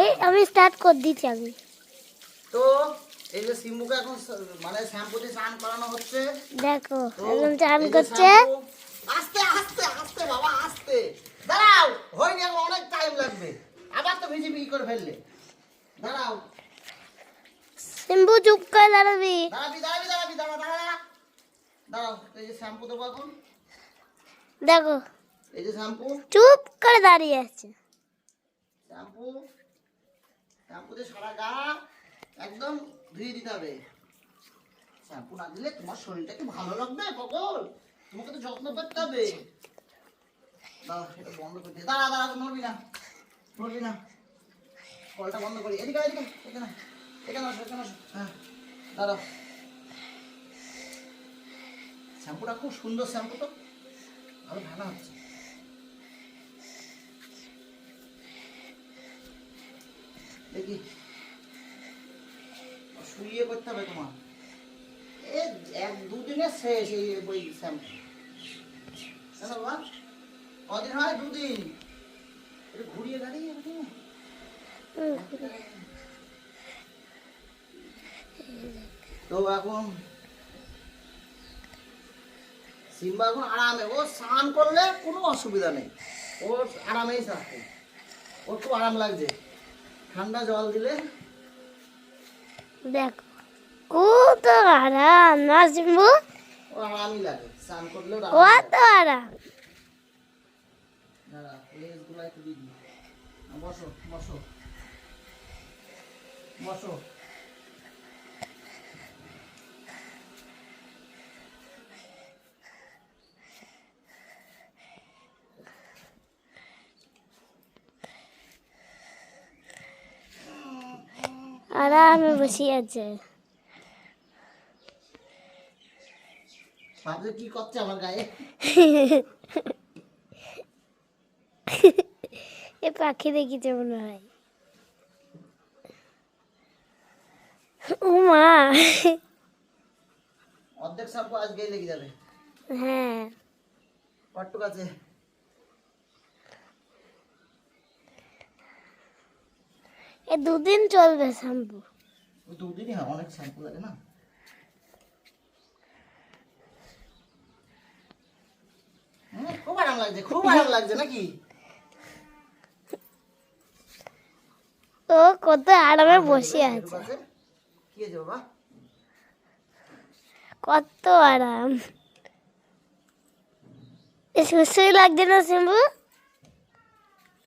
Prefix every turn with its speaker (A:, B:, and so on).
A: এই আমি স্টার্ট করে দিচ্ছি আমি।
B: তো এই যে সিম্বুকে এখন মানে শ্যাম্পু দিয়ে স্নান করানো হচ্ছে।
A: দেখো
B: তো
A: এখন চান
B: এই যে
A: করছে।
B: শ্যাম্পু, আস্তে আস্তে আস্তে বাবা আস্তে, দাঁড়াও হয়নি, এখন অনেক টাইম লাগবে, আবার তো ভিজি করে ফেললে। দাঁড়াও
A: সিম্বু চুপ করে দাঁড়াবি।
B: দাঁড়াবি দাঁড়াবি দাঁড়াবি দাঁড়া দাঁড়া দাঁড়া। দাঁড়াও এই যে শ্যাম্পু দেবো এখন।
A: দেখো
B: এই যে শ্যাম্পু,
A: চুপ করে দাঁড়িয়ে আছে।
B: শ্যাম্পু, শ্যাম্পু দিয়ে সারা গা একদম ধুয়ে দিতে হবে। শ্যাম্পু না দিলে তোমার শরীরটা কি ভালো লাগবে পাগল? তোমাকে তো যত্ন করতে হবে। দাঁড়া এটা বন্ধ করে দিয়ে, দাঁড়া দাঁড়া, নড়বি না নড়বি না, কলটা বন্ধ করি। এদিকে এদিকে এখানে এখানে আসো এখানে আসো। হ্যাঁ দাঁড়াও। শ্যাম্পুটা খুব সুন্দর শ্যাম্পু, তো ভালো ভালো হচ্ছে। দেখি শুয়ে করতে হবে তোমার, এক দুদিনে শেষ এই বই শ্যাম্পু। কেন বাবা কদিন হয়? দুদিন। একটু ঘুরিয়ে দাঁড়িয়ে তো এখন সিম্বা এখন আরামে, ও স্নান করলে কোনো অসুবিধা নেই, ও আরামেই থাকবে, ওর খুব আরাম লাগছে। ঠান্ডা জল দিলে
A: দেখো কত আরাম না সিম্বু,
B: ও আরামই লাগে, স্নান করলেও
A: কত আরাম।
B: দাঁড়া লেজগুলো একটু দিবি। বসো বসো বসো।
A: আরামে বসে আছে।
B: ভাবছে কি করছে আমার গায়ে?
A: এ পাখি দেখিছে মনে হয়। ও মা,
B: অর্ধেক শ্যাম্পু আজকেই লেগে যাবে।
A: হ্যাঁ
B: কটটুক আছে?
A: এ দুদিন চলবে শ্যাম্পু।
B: ওই দুদিনই হয়, অনেক শ্যাম্পু লাগে না। খুব আরাম লাগছে, খুব আরাম লাগছে নাকি?
A: ও কত আরামে বসে আছে,
B: কি আছে বাবা?
A: কত আরাম। এ সুসুই লাগছে না সিম্বু?